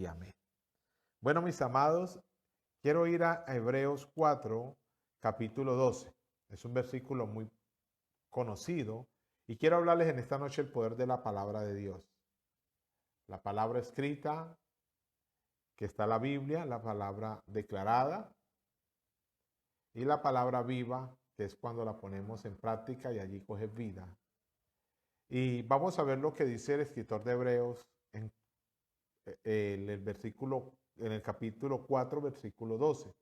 y amén. Bueno, mis amados, quiero ir a Hebreos 4, capítulo 12. Es un versículo muy conocido y quiero hablarles en esta noche el poder de la palabra de Dios. La palabra escrita, que está en la Biblia, la palabra declarada y la palabra viva, que es cuando la ponemos en práctica y allí coge vida. Y vamos a ver lo que dice el escritor de Hebreos en el capítulo 4, versículo 12.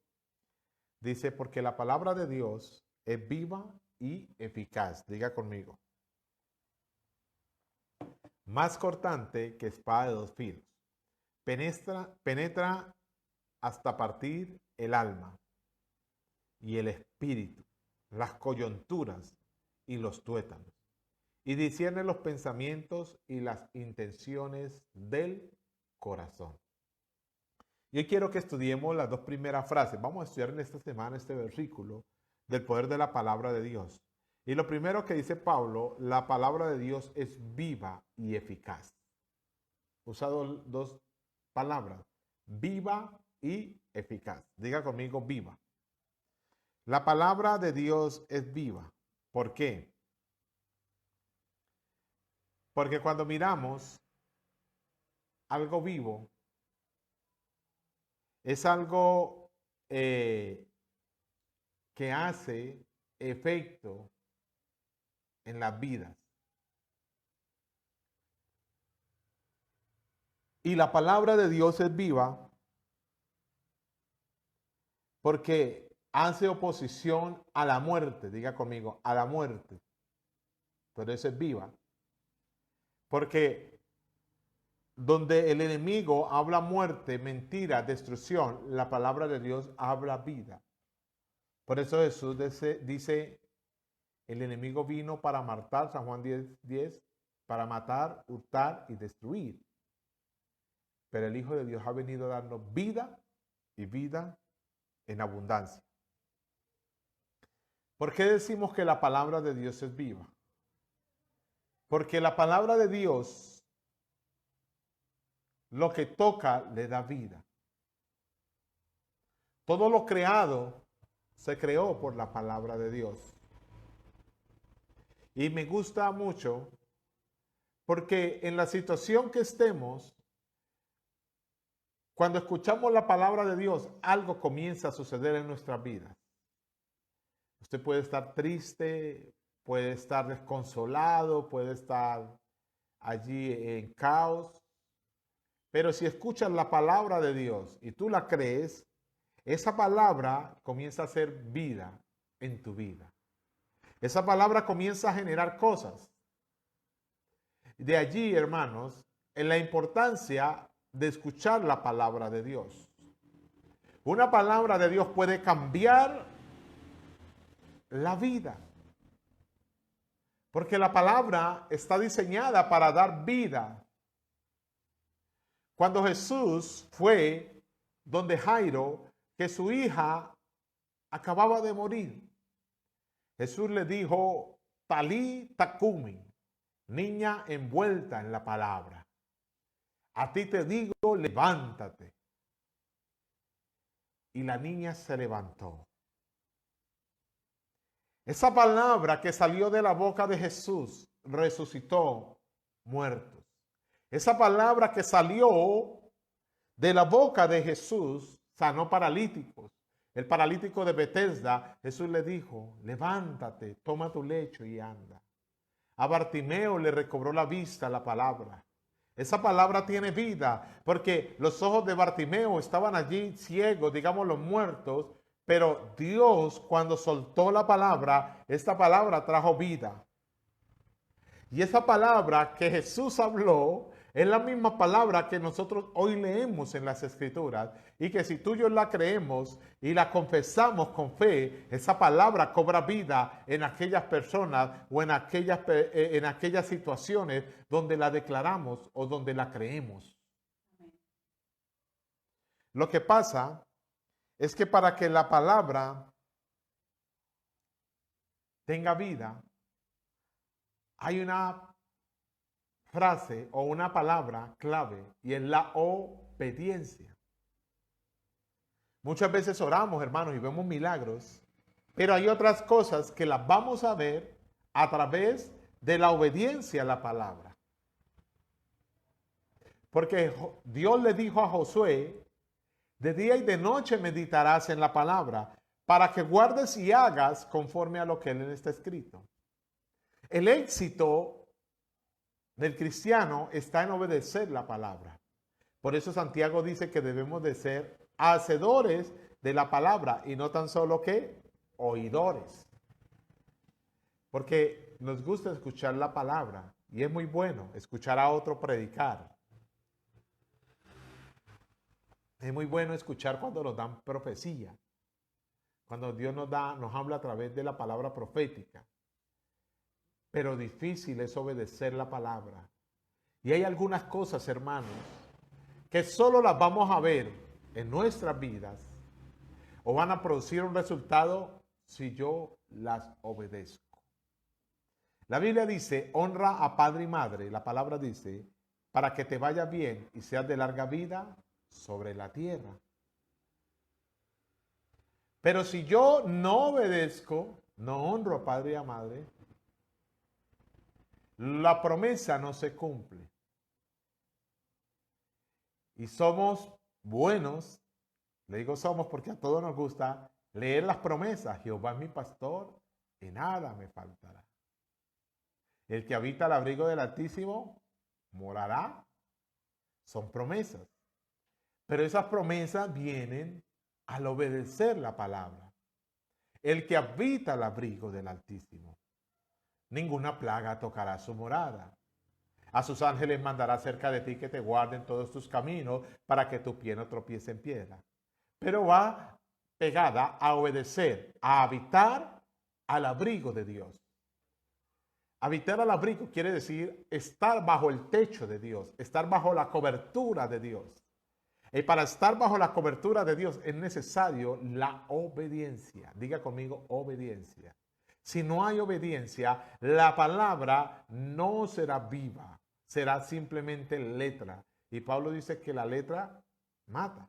Dice, porque la palabra de Dios es viva y eficaz. Diga conmigo. Más cortante que espada de dos filos. Penetra hasta partir el alma y el espíritu, las coyunturas y los tuétanos, y discierne los pensamientos y las intenciones del corazón. Yo quiero que estudiemos las dos primeras frases. Vamos a estudiar en esta semana este versículo del poder de la palabra de Dios. Y lo primero que dice Pablo, la palabra de Dios es viva y eficaz. He usado dos palabras, viva y eficaz. Diga conmigo, viva. La palabra de Dios es viva. ¿Por qué? Porque cuando miramos algo vivo, es algo que hace efecto en las vidas. Y la palabra de Dios es viva porque hace oposición a la muerte. Diga conmigo, a la muerte. Pero eso es viva. Porque donde el enemigo habla muerte, mentira, destrucción, la palabra de Dios habla vida. Por eso Jesús dice, el enemigo vino para matar, San Juan 10:10, para matar, hurtar y destruir. Pero el Hijo de Dios ha venido a darnos vida y vida en abundancia. ¿Por qué decimos que la palabra de Dios es viva? Porque la palabra de Dios, lo que toca, le da vida. Todo lo creado se creó por la palabra de Dios. Y me gusta mucho porque en la situación que estemos, cuando escuchamos la palabra de Dios, algo comienza a suceder en nuestras vidas. Usted puede estar triste, puede estar desconsolado, puede estar allí en caos. Pero si escuchas la palabra de Dios y tú la crees, esa palabra comienza a hacer vida en tu vida. Esa palabra comienza a generar cosas. De allí, hermanos, en la importancia de escuchar la palabra de Dios. Una palabra de Dios puede cambiar la vida. Porque la palabra está diseñada para dar vida. Cuando Jesús fue donde Jairo, que su hija acababa de morir, Jesús le dijo, Talí tacumi, niña envuelta en la palabra. A ti te digo, levántate. Y la niña se levantó. Esa palabra que salió de la boca de Jesús resucitó muertos. Esa palabra que salió de la boca de Jesús sanó paralíticos. El paralítico de Betesda, Jesús le dijo, levántate, toma tu lecho y anda. A Bartimeo le recobró la vista la palabra. Esa palabra tiene vida, porque los ojos de Bartimeo estaban allí ciegos, digamos los muertos, pero Dios cuando soltó la palabra, esta palabra trajo vida. Y esa palabra que Jesús habló es la misma palabra que nosotros hoy leemos en las Escrituras y que si tú y yo la creemos y la confesamos con fe, esa palabra cobra vida en aquellas personas o en aquellas situaciones donde la declaramos o donde la creemos. Lo que pasa es que para que la palabra tenga vida, hay una frase o una palabra clave y es la obediencia. Muchas veces oramos, hermanos, y vemos milagros, pero hay otras cosas que las vamos a ver a través de la obediencia a la palabra. Porque Dios le dijo a Josué, de día y de noche meditarás en la palabra, para que guardes y hagas conforme a lo que en él está escrito. El éxito del cristiano está en obedecer la palabra. Por eso Santiago dice que debemos de ser hacedores de la palabra y no tan solo que oidores. Porque nos gusta escuchar la palabra y es muy bueno escuchar a otro predicar. Es muy bueno escuchar cuando nos dan profecía, cuando Dios nos habla a través de la palabra profética. Pero difícil es obedecer la palabra. Y hay algunas cosas, hermanos, que solo las vamos a ver en nuestras vidas o van a producir un resultado si yo las obedezco. La Biblia dice, honra a padre y madre. La palabra dice, para que te vaya bien y seas de larga vida sobre la tierra. Pero si yo no obedezco, no honro a padre y a madre, la promesa no se cumple. Y somos buenos, le digo somos porque a todos nos gusta leer las promesas. Jehová es mi pastor y nada me faltará. El que habita al abrigo del Altísimo morará. Son promesas. Pero esas promesas vienen al obedecer la palabra. El que habita al abrigo del Altísimo, ninguna plaga tocará su morada. A sus ángeles mandará cerca de ti que te guarden todos tus caminos para que tu pie no tropiece en piedra. Pero va pegada a obedecer, a habitar al abrigo de Dios. Habitar al abrigo quiere decir estar bajo el techo de Dios, estar bajo la cobertura de Dios. Y para estar bajo la cobertura de Dios es necesario la obediencia. Diga conmigo, obediencia. Si no hay obediencia, la palabra no será viva, será simplemente letra. Y Pablo dice que la letra mata,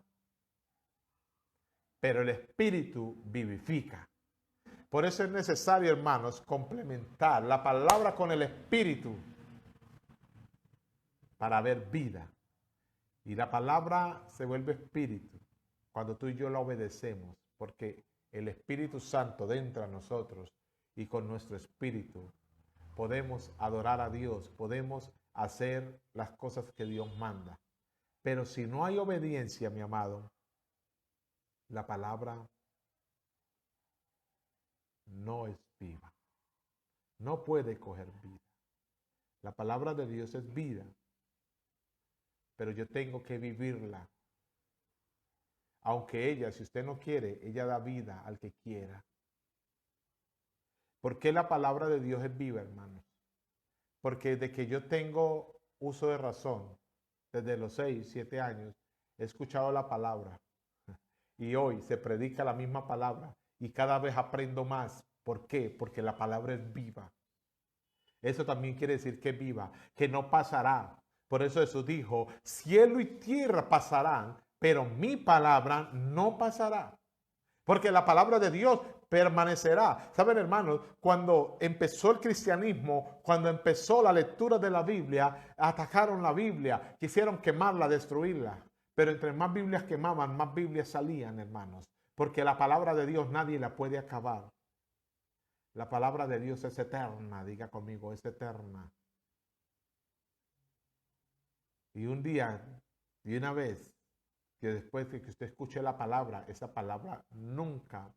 pero el espíritu vivifica. Por eso es necesario, hermanos, complementar la palabra con el espíritu para ver vida. Y la palabra se vuelve espíritu cuando tú y yo la obedecemos, porque el Espíritu Santo dentro de nosotros y con nuestro espíritu podemos adorar a Dios, podemos hacer las cosas que Dios manda. Pero si no hay obediencia, mi amado, la palabra no es viva. No puede coger vida. La palabra de Dios es vida, pero yo tengo que vivirla. Aunque ella, si usted no quiere, ella da vida al que quiera. ¿Por qué la palabra de Dios es viva, hermanos? Porque desde que yo tengo uso de razón, desde los 6, 7 años, he escuchado la palabra. Y hoy se predica la misma palabra y cada vez aprendo más. ¿Por qué? Porque la palabra es viva. Eso también quiere decir que es viva, que no pasará. Por eso Jesús dijo, cielo y tierra pasarán, pero mi palabra no pasará. Porque la palabra de Dios permanecerá. Saben, hermanos, cuando empezó el cristianismo, cuando empezó la lectura de la Biblia, atacaron la Biblia, quisieron quemarla, destruirla. Pero entre más Biblias quemaban, más Biblias salían, hermanos. Porque la palabra de Dios nadie la puede acabar. La palabra de Dios es eterna, diga conmigo, es eterna. Y un día, y una vez, que después de que usted escuche la palabra, esa palabra nunca,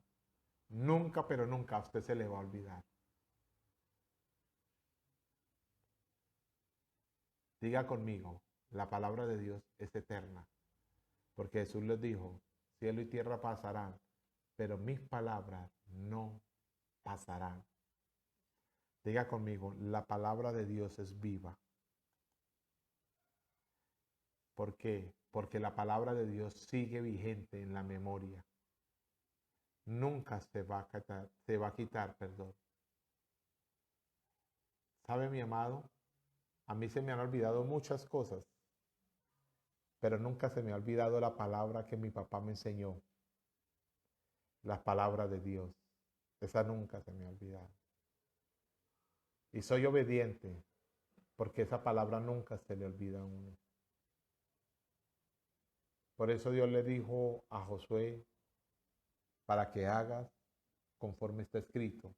nunca, pero nunca a usted se le va a olvidar. Diga conmigo, la palabra de Dios es eterna. Porque Jesús les dijo, cielo y tierra pasarán, pero mis palabras no pasarán. Diga conmigo, la palabra de Dios es viva. ¿Por qué? Porque la palabra de Dios sigue vigente en la memoria. Nunca se va a quitar, perdón. ¿Sabe, mi amado? A mí se me han olvidado muchas cosas. pero nunca se me ha olvidado la palabra que mi papá me enseñó. Las palabras de Dios. Esa nunca se me ha olvidado. Y soy obediente, porque esa palabra nunca se le olvida a uno. Por eso Dios le dijo a Josué, para que hagas conforme está escrito.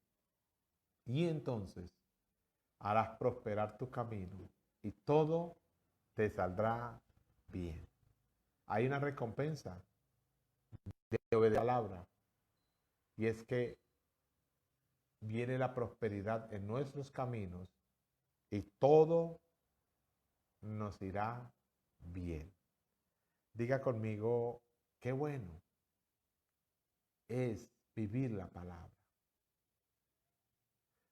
Y entonces harás prosperar tu camino y todo te saldrá bien. Hay una recompensa de obedecer la palabra, y es que viene la prosperidad en nuestros caminos y todo nos irá bien. Diga conmigo, qué bueno es vivir la palabra.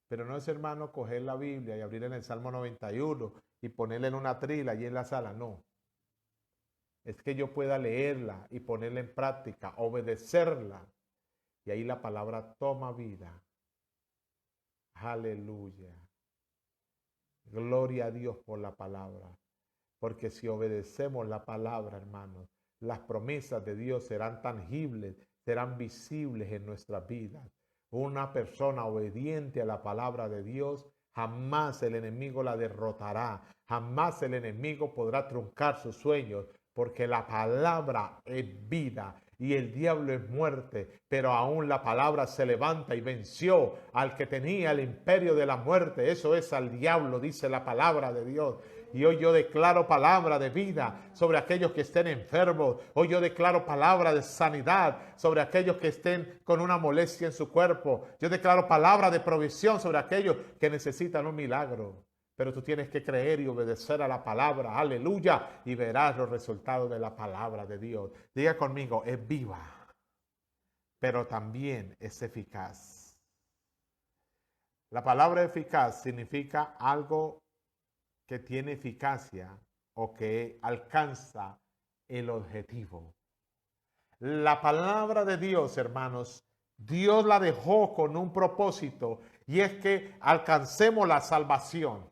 Pero no es, hermano, coger la Biblia y abrir en el Salmo 91 y ponerla en una trila allí en la sala, no. Es que yo pueda leerla y ponerla en práctica, obedecerla. Y ahí la palabra toma vida. Aleluya. Gloria a Dios por la palabra. Porque si obedecemos la palabra, hermanos, las promesas de Dios serán tangibles, serán visibles en nuestras vidas. Una persona obediente a la palabra de Dios, jamás el enemigo la derrotará. Jamás el enemigo podrá truncar sus sueños, porque la palabra es vida y el diablo es muerte, pero aún la palabra se levanta y venció al que tenía el imperio de la muerte. Eso es al diablo, dice la palabra de Dios. Y hoy yo declaro palabra de vida sobre aquellos que estén enfermos. Hoy yo declaro palabra de sanidad sobre aquellos que estén con una molestia en su cuerpo. Yo declaro palabra de provisión sobre aquellos que necesitan un milagro. Pero tú tienes que creer y obedecer a la palabra. Aleluya. Y verás los resultados de la palabra de Dios. Diga conmigo, es viva, pero también es eficaz. La palabra eficaz significa algo que tiene eficacia o que alcanza el objetivo. La palabra de Dios, hermanos, Dios la dejó con un propósito, y es que alcancemos la salvación.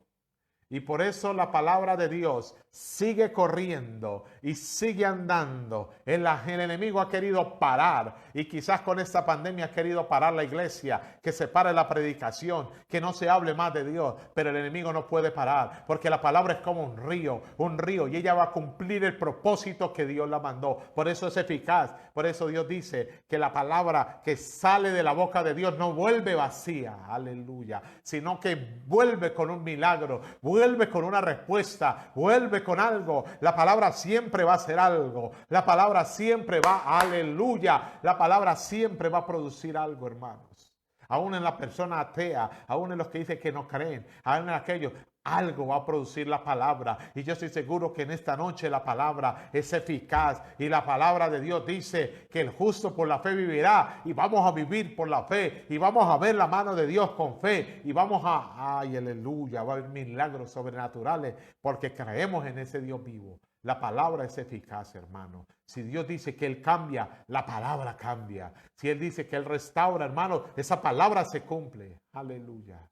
Y por eso la palabra de Dios sigue corriendo y sigue andando. El enemigo ha querido parar, y quizás con esta pandemia ha querido parar la iglesia, que se pare la predicación, que no se hable más de Dios. Pero el enemigo no puede parar, porque la palabra es como un río, y ella va a cumplir el propósito que Dios la mandó. Por eso es eficaz. Por eso Dios dice que la palabra que sale de la boca de Dios no vuelve vacía, aleluya, sino que vuelve con un milagro, vuelve con una respuesta, vuelve con algo. La palabra siempre va a hacer algo. La palabra siempre va, aleluya, la palabra siempre va a producir algo, hermanos. Aún en la persona atea, aún en los que dicen que no creen, aún en aquellos, algo va a producir la palabra. Y yo estoy seguro que en esta noche la palabra es eficaz. Y la palabra de Dios dice que el justo por la fe vivirá. Y vamos a vivir por la fe. Y vamos a ver la mano de Dios con fe. Y vamos a, ay, aleluya, va a haber milagros sobrenaturales, porque creemos en ese Dios vivo. La palabra es eficaz, hermano. Si Dios dice que Él cambia, la palabra cambia. Si Él dice que Él restaura, hermano, esa palabra se cumple. Aleluya.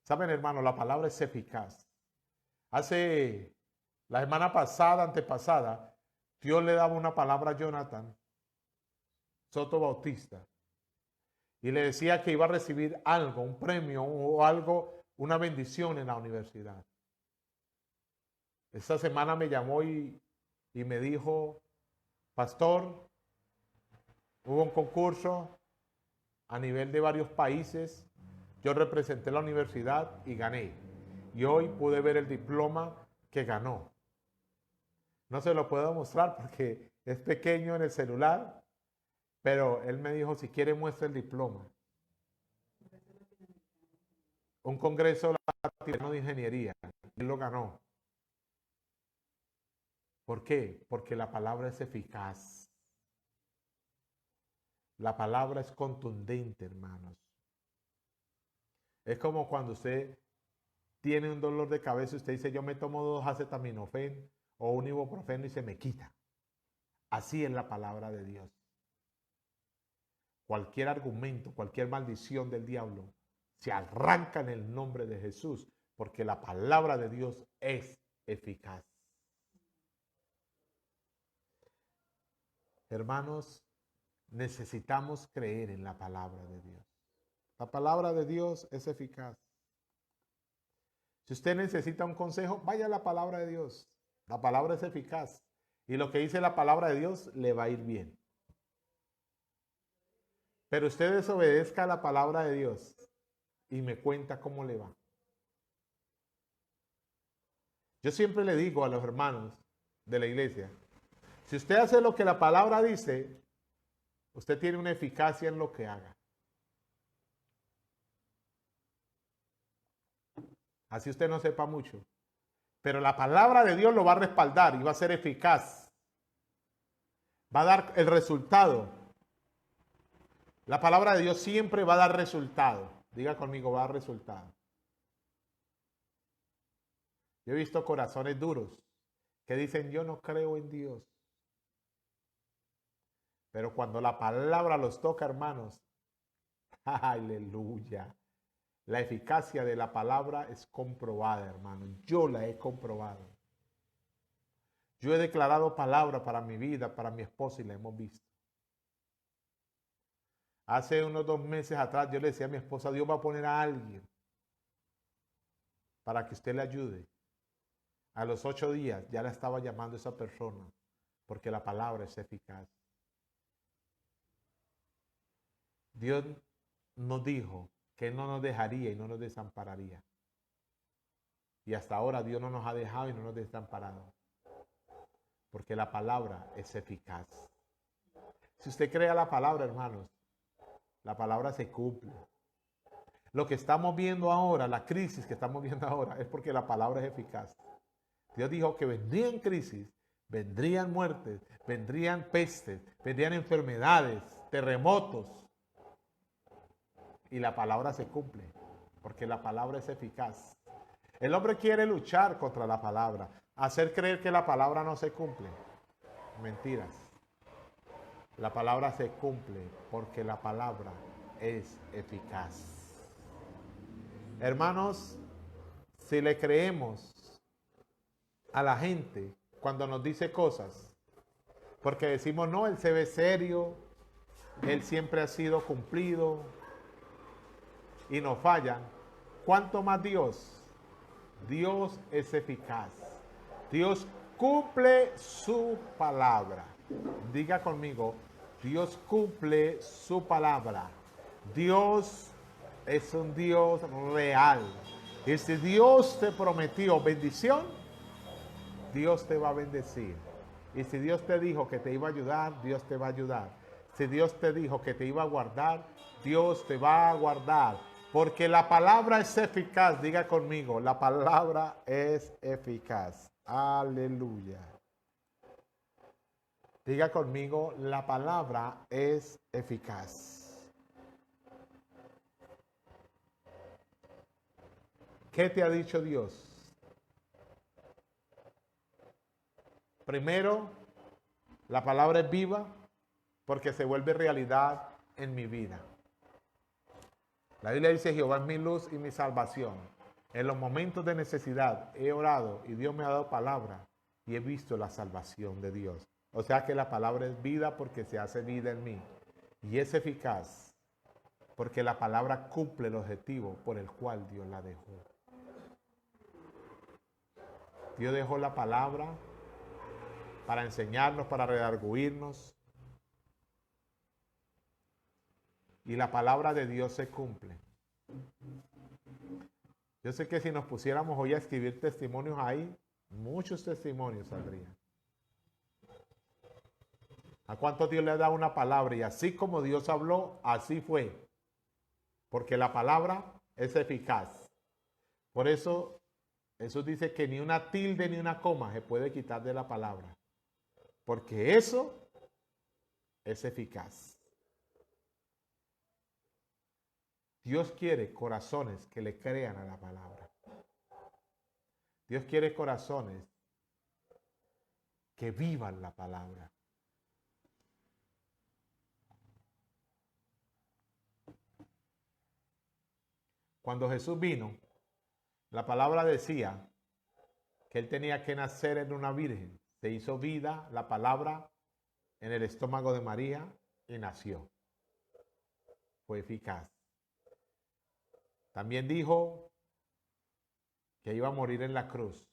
Saben, hermano, la palabra es eficaz. Hace la semana pasada, antepasada, Dios le daba una palabra a Jonathan Soto Bautista, y le decía que iba a recibir algo, un premio o algo, una bendición en la universidad. Esta semana me llamó y me dijo: pastor, hubo un concurso a nivel de varios países. Yo representé la universidad y gané. Y hoy pude ver el diploma que ganó. No se lo puedo mostrar porque es pequeño en el celular, pero él me dijo: si quiere, muestra el diploma. Un congreso latinoamericano de ingeniería. Él lo ganó. ¿Por qué? Porque la palabra es eficaz. La palabra es contundente, hermanos. Es como cuando usted tiene un dolor de cabeza y usted dice: yo me tomo 2 acetaminofén o un ibuprofeno y se me quita. Así es la palabra de Dios. Cualquier argumento, cualquier maldición del diablo se arranca en el nombre de Jesús, porque la palabra de Dios es eficaz. Hermanos, necesitamos creer en la palabra de Dios. La palabra de Dios es eficaz. Si usted necesita un consejo, vaya a la palabra de Dios. La palabra es eficaz. Y lo que dice la palabra de Dios le va a ir bien. Pero usted desobedezca a la palabra de Dios y me cuenta cómo le va. Yo siempre le digo a los hermanos de la iglesia, si usted hace lo que la palabra dice, usted tiene una eficacia en lo que haga. Así usted no sepa mucho. Pero la palabra de Dios lo va a respaldar y va a ser eficaz. Va a dar el resultado. La palabra de Dios siempre va a dar resultado. Diga conmigo, va a dar resultado. Yo he visto corazones duros que dicen, yo no creo en Dios. Pero cuando la palabra los toca, hermanos, aleluya. La eficacia de la palabra es comprobada, hermano. Yo la he comprobado. Yo he declarado palabra para mi vida, para mi esposa y la hemos visto. Hace unos 2 meses atrás yo le decía a mi esposa, Dios va a poner a alguien para que usted le ayude. A los 8 días ya la estaba llamando esa persona porque la palabra es eficaz. Dios nos dijo que no nos dejaría y no nos desampararía. Y hasta ahora Dios no nos ha dejado y no nos ha desamparado. Porque la palabra es eficaz. Si usted cree a la palabra, hermanos, la palabra se cumple. Lo que estamos viendo ahora, la crisis que estamos viendo ahora, es porque la palabra es eficaz. Dios dijo que vendrían crisis, vendrían muertes, vendrían pestes, vendrían enfermedades, terremotos. Y la palabra se cumple, porque la palabra es eficaz. El hombre quiere luchar contra la palabra, hacer creer que la palabra no se cumple. Mentiras. La palabra se cumple porque la palabra es eficaz. Hermanos, si le creemos a la gente cuando nos dice cosas, porque decimos, no, él se ve serio, él siempre ha sido cumplido y nos fallan, ¿cuánto más Dios? Dios es eficaz. Dios cumple su palabra. Diga conmigo, Dios cumple su palabra. Dios es un Dios real. Y si Dios te prometió bendición, Dios te va a bendecir. Y si Dios te dijo que te iba a ayudar, Dios te va a ayudar. Si Dios te dijo que te iba a guardar, Dios te va a guardar. Porque la palabra es eficaz. Diga conmigo, la palabra es eficaz. Aleluya. Diga conmigo, la palabra es eficaz. ¿Qué te ha dicho Dios? Primero, la palabra es viva porque se vuelve realidad en mi vida. La Biblia dice, Jehová es mi luz y mi salvación. En los momentos de necesidad he orado y Dios me ha dado palabra y he visto la salvación de Dios. O sea que la palabra es vida porque se hace vida en mí. Y es eficaz porque la palabra cumple el objetivo por el cual Dios la dejó. Dios dejó la palabra para enseñarnos, para redarguirnos. Y la palabra de Dios se cumple. Yo sé que si nos pusiéramos hoy a escribir testimonios ahí, muchos testimonios saldrían. ¿A cuánto Dios le ha dado una palabra? Y así como Dios habló, así fue. Porque la palabra es eficaz. Por eso Jesús dice que ni una tilde ni una coma se puede quitar de la palabra. Porque eso es eficaz. Dios quiere corazones que le crean a la palabra. Dios quiere corazones que vivan la palabra. Cuando Jesús vino, la palabra decía que él tenía que nacer en una virgen. Se hizo vida, la palabra en el estómago de María y nació. Fue eficaz. También dijo que iba a morir en la cruz.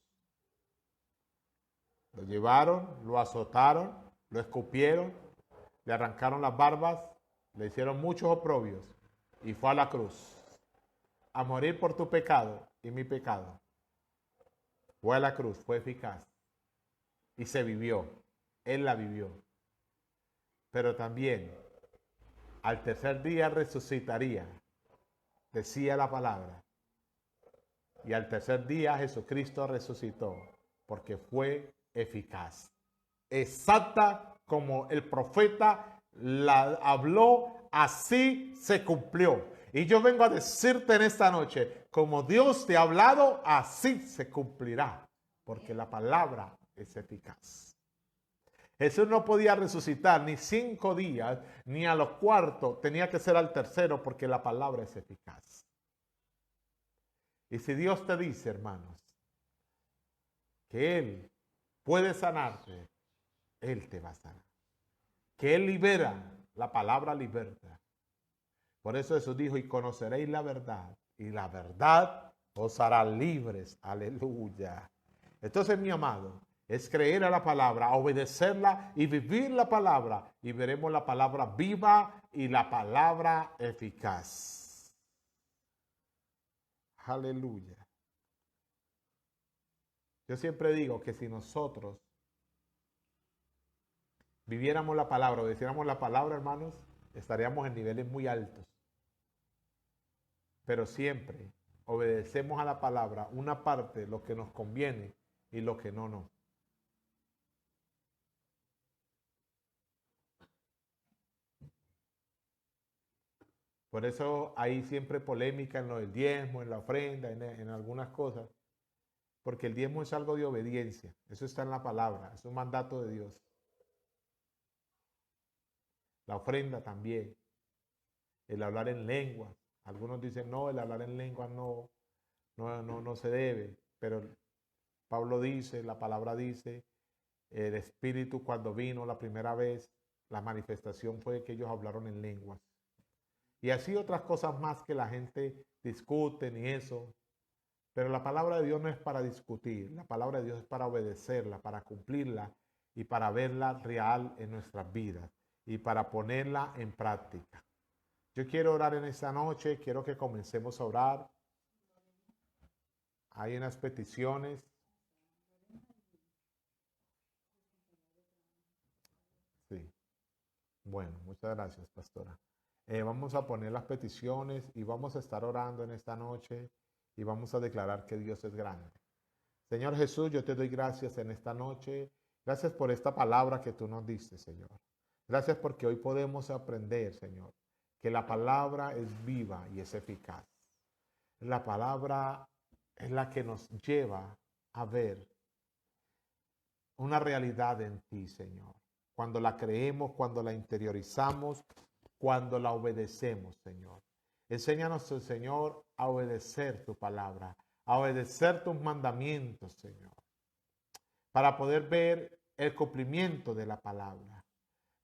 Lo llevaron, lo azotaron, lo escupieron, le arrancaron las barbas, le hicieron muchos oprobios y fue a la cruz a morir por tu pecado y mi pecado. Fue a la cruz, fue eficaz y se vivió. Él la vivió. Pero también al tercer día resucitaría, decía la palabra. Y al tercer día Jesucristo resucitó porque fue eficaz. Exacta como el profeta la habló, así se cumplió. Y yo vengo a decirte en esta noche, como Dios te ha hablado, así se cumplirá, porque la palabra es eficaz. Jesús no podía resucitar ni 5 días, ni a los cuartos, tenía que ser al tercero, porque la palabra es eficaz. Y si Dios te dice, hermanos, que Él puede sanarte, Él te va a sanar. Que Él libera, la palabra liberta. Por eso Jesús dijo, y conoceréis la verdad, y la verdad os hará libres. Aleluya. Entonces, mi amado, es creer a la palabra, obedecerla y vivir la palabra. Y veremos la palabra viva y la palabra eficaz. Aleluya. Yo siempre digo que si nosotros viviéramos la palabra, obedeciéramos la palabra, hermanos, estaríamos en niveles muy altos. Pero siempre obedecemos a la palabra, una parte, lo que nos conviene y lo que no. Por eso hay siempre polémica en lo del diezmo, en la ofrenda, en algunas cosas. Porque el diezmo es algo de obediencia. Eso está en la palabra, es un mandato de Dios. La ofrenda también. El hablar en lengua. Algunos dicen, no, el hablar en lengua no se debe. Pero Pablo dice, la palabra dice, el Espíritu cuando vino la primera vez, la manifestación fue que ellos hablaron en lenguas. Y así otras cosas más que la gente discute y eso. Pero la palabra de Dios no es para discutir. La palabra de Dios es para obedecerla, para cumplirla y para verla real en nuestras vidas y para ponerla en práctica. Yo quiero orar en esta noche, quiero que comencemos a orar. Hay unas peticiones. Sí. Bueno, muchas gracias, pastora. Vamos a poner las peticiones y vamos a estar orando en esta noche y vamos a declarar que Dios es grande. Señor Jesús, yo te doy gracias en esta noche. Gracias por esta palabra que tú nos diste, Señor. Gracias porque hoy podemos aprender, Señor, que la palabra es viva y es eficaz. La palabra es la que nos lleva a ver una realidad en ti, Señor. Cuando la creemos, cuando la interiorizamos, cuando la obedecemos, Señor. Enséñanos, Señor, a obedecer tu palabra, a obedecer tus mandamientos, Señor, para poder ver el cumplimiento de la palabra.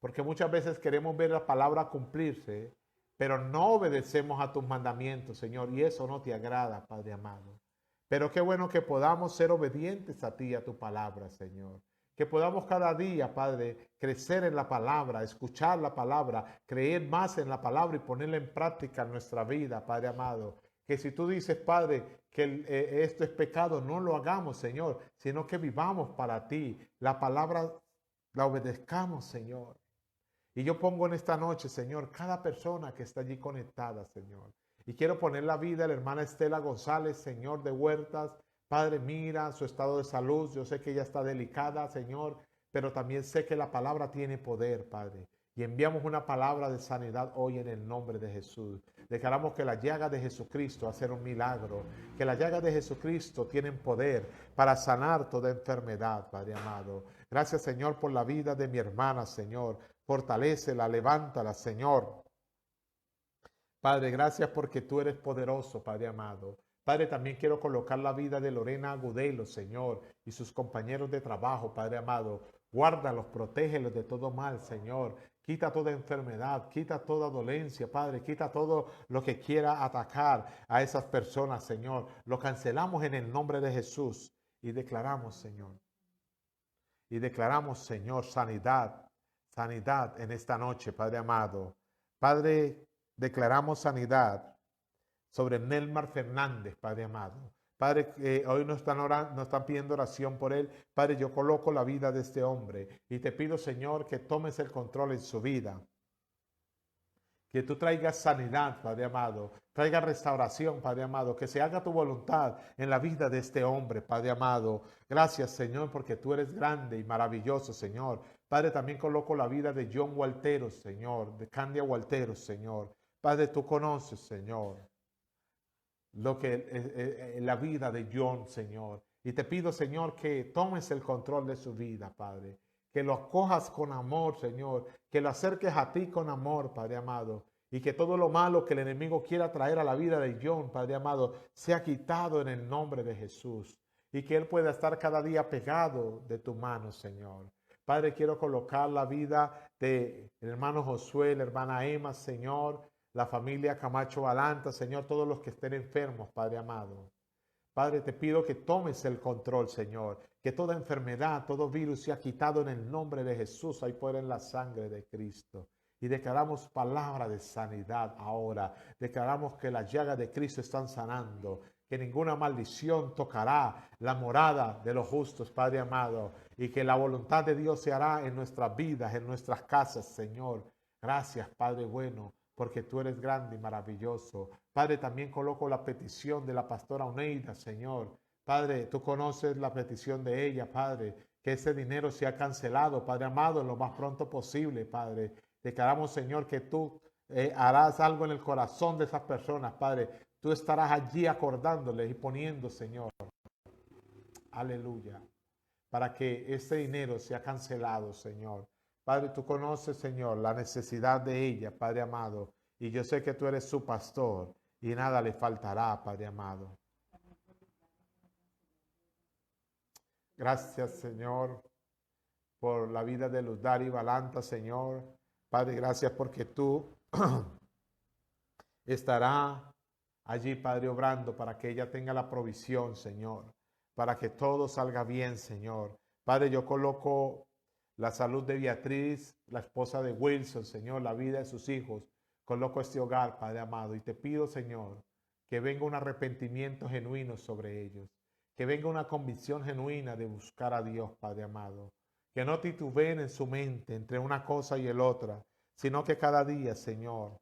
Porque muchas veces queremos ver la palabra cumplirse, pero no obedecemos a tus mandamientos, Señor, y eso no te agrada, Padre amado. Pero qué bueno que podamos ser obedientes a ti y a tu palabra, Señor. Que podamos cada día, Padre, crecer en la palabra, escuchar la palabra, creer más en la palabra y ponerla en práctica en nuestra vida, Padre amado. Que si tú dices, Padre, que esto es pecado, no lo hagamos, Señor, sino que vivamos para ti. La palabra la obedezcamos, Señor. Y yo pongo en esta noche, Señor, cada persona que está allí conectada, Señor. Y quiero poner la vida de la hermana Estela González, Señor, de Huertas. Padre, mira su estado de salud. Yo sé que ella está delicada, Señor, pero también sé que la palabra tiene poder, Padre. Y enviamos una palabra de sanidad hoy en el nombre de Jesús. Declaramos que la llaga de Jesucristo hace un milagro, que la llaga de Jesucristo tienen poder para sanar toda enfermedad, Padre amado. Gracias, Señor, por la vida de mi hermana, Señor. Fortalécela, levántala, Señor. Padre, gracias porque tú eres poderoso, Padre amado. Padre, también quiero colocar la vida de Lorena Agudelo, Señor, y sus compañeros de trabajo, Padre amado. Guárdalos, protégelos de todo mal, Señor. Quita toda enfermedad, quita toda dolencia, Padre. Quita todo lo que quiera atacar a esas personas, Señor. Lo cancelamos en el nombre de Jesús y declaramos, Señor. Y declaramos, Señor, sanidad, sanidad en esta noche, Padre amado. Padre, declaramos sanidad sobre Nelmar Fernández, Padre amado. Padre, hoy nos están orando, nos están pidiendo oración por él. Padre, yo coloco la vida de este hombre y te pido, Señor, que tomes el control en su vida. Que tú traigas sanidad, Padre amado. Traiga restauración, Padre amado. Que se haga tu voluntad en la vida de este hombre, Padre amado. Gracias, Señor, porque tú eres grande y maravilloso, Señor. Padre, también coloco la vida de John Walteros, Señor. De Candia Walteros, Señor. Padre, tú conoces, Señor, lo que la vida de John, Señor. Y te pido, Señor, que tomes el control de su vida, Padre. Que lo acojas con amor, Señor. Que lo acerques a ti con amor, Padre amado. Y que todo lo malo que el enemigo quiera traer a la vida de John, Padre amado, sea quitado en el nombre de Jesús. Y que él pueda estar cada día pegado de tu mano, Señor. Padre, quiero colocar la vida del hermano Josué, la hermana Emma, Señor, la familia Camacho Balanta, Señor, todos los que estén enfermos, Padre amado. Padre, te pido que tomes el control, Señor, que toda enfermedad, todo virus sea quitado en el nombre de Jesús, hay poder en la sangre de Cristo. Y declaramos palabra de sanidad ahora. Declaramos que las llagas de Cristo están sanando, que ninguna maldición tocará la morada de los justos, Padre amado, y que la voluntad de Dios se hará en nuestras vidas, en nuestras casas, Señor. Gracias, Padre bueno, porque tú eres grande y maravilloso. Padre, también coloco la petición de la pastora Oneida, Señor. Padre, tú conoces la petición de ella, Padre, que ese dinero sea cancelado, Padre amado, lo más pronto posible, Padre. Declaramos, Señor, que tú harás algo en el corazón de esas personas, Padre. Tú estarás allí acordándoles y poniendo, Señor, aleluya, para que ese dinero sea cancelado, Señor. Padre, tú conoces, Señor, la necesidad de ella, Padre amado, y yo sé que tú eres su pastor y nada le faltará, Padre amado. Gracias, Señor, por la vida de Luz Dari Balanta, Señor. Padre, gracias porque tú estarás allí, Padre, obrando para que ella tenga la provisión, Señor, para que todo salga bien, Señor. Padre, yo coloco la salud de Beatriz, la esposa de Wilson, Señor, la vida de sus hijos. Coloco este hogar, Padre amado, y te pido, Señor, que venga un arrepentimiento genuino sobre ellos, que venga una convicción genuina de buscar a Dios, Padre amado, que no titubeen en su mente entre una cosa y el otra, sino que cada día, Señor,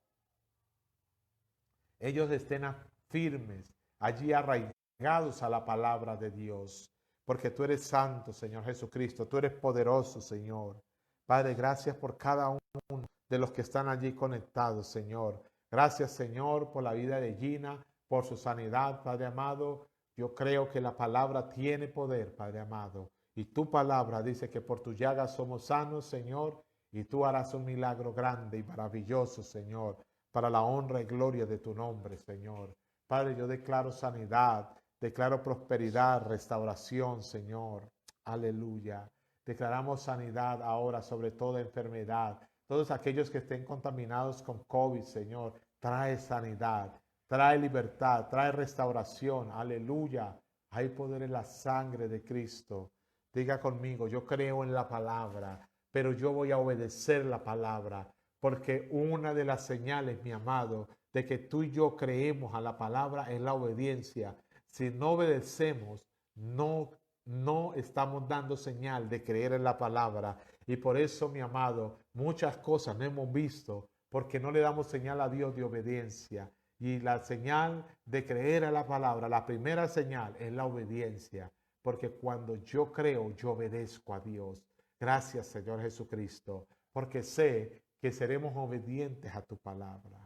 ellos estén firmes, allí arraigados a la palabra de Dios, porque tú eres santo, Señor Jesucristo, tú eres poderoso, Señor. Padre, gracias por cada uno de los que están allí conectados, Señor. Gracias, Señor, por la vida de Gina, por su sanidad, Padre amado. Yo creo que la palabra tiene poder, Padre amado. Y tu palabra dice que por tu llaga somos sanos, Señor, y tú harás un milagro grande y maravilloso, Señor, para la honra y gloria de tu nombre, Señor. Padre, yo declaro sanidad, declaro prosperidad, restauración, Señor. Aleluya. Declaramos sanidad ahora sobre toda enfermedad. Todos aquellos que estén contaminados con COVID, Señor, trae sanidad, trae libertad, trae restauración. Aleluya. Hay poder en la sangre de Cristo. Diga conmigo, yo creo en la palabra, pero yo voy a obedecer la palabra, porque una de las señales, mi amado, de que tú y yo creemos a la palabra es la obediencia. Si no obedecemos, no estamos dando señal de creer en la palabra. Y por eso, mi amado, muchas cosas no hemos visto porque no le damos señal a Dios de obediencia. Y la señal de creer a la palabra, la primera señal es la obediencia. Porque cuando yo creo, yo obedezco a Dios. Gracias, Señor Jesucristo, porque sé que seremos obedientes a tu palabra.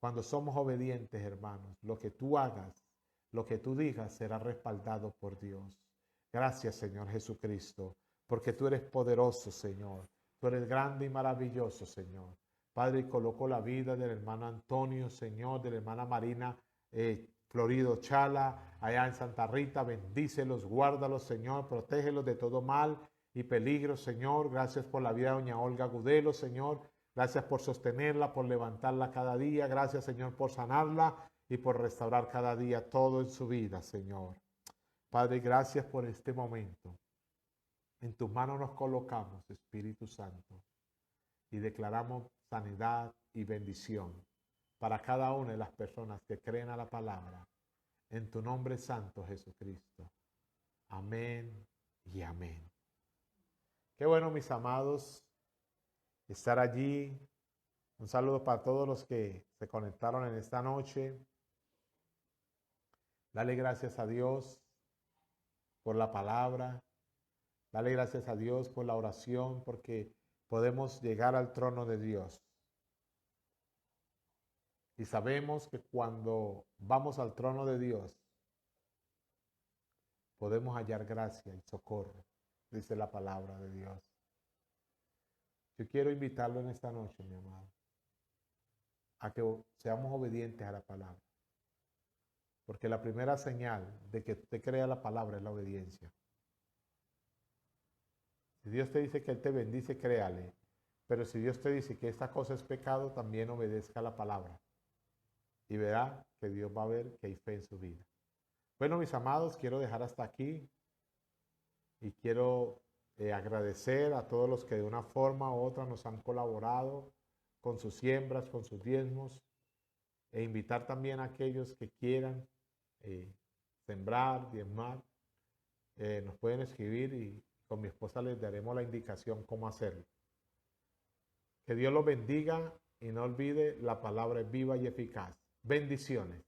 Cuando somos obedientes, hermanos, lo que tú hagas, lo que tú digas será respaldado por Dios. Gracias, Señor Jesucristo, porque tú eres poderoso, Señor. Tú eres grande y maravilloso, Señor. Padre, colocó la vida del hermano Antonio, Señor, de la hermana Marina Florido Chala, allá en Santa Rita. Bendícelos, guárdalos, Señor, protégelos de todo mal y peligros, Señor. Gracias por la vida de doña Olga Gudelo, Señor. Gracias por sostenerla, por levantarla cada día. Gracias, Señor, por sanarla y por restaurar cada día todo en su vida, Señor. Padre, gracias por este momento. En tus manos nos colocamos, Espíritu Santo, y declaramos sanidad y bendición para cada una de las personas que creen a la palabra. En tu nombre santo, Jesucristo. Amén y amén. Qué bueno, mis amados, estar allí. Un saludo para todos los que se conectaron en esta noche. Dale gracias a Dios por la palabra. Dale gracias a Dios por la oración, porque podemos llegar al trono de Dios. Y sabemos que cuando vamos al trono de Dios, podemos hallar gracia y socorro, dice la palabra de Dios. Yo quiero invitarlo en esta noche, mi amado, a que seamos obedientes a la palabra. Porque la primera señal de que usted crea la palabra es la obediencia. Si Dios te dice que Él te bendice, créale. Pero si Dios te dice que esta cosa es pecado, también obedezca la palabra. Y verá que Dios va a ver que hay fe en su vida. Bueno, mis amados, quiero dejar hasta aquí. Y quiero agradecer a todos los que de una forma u otra nos han colaborado con sus siembras, con sus diezmos. E invitar también a aquellos que quieran sembrar, diezmar. Nos pueden escribir y con mi esposa les daremos la indicación cómo hacerlo. Que Dios los bendiga y no olvide, la palabra es viva y eficaz. Bendiciones.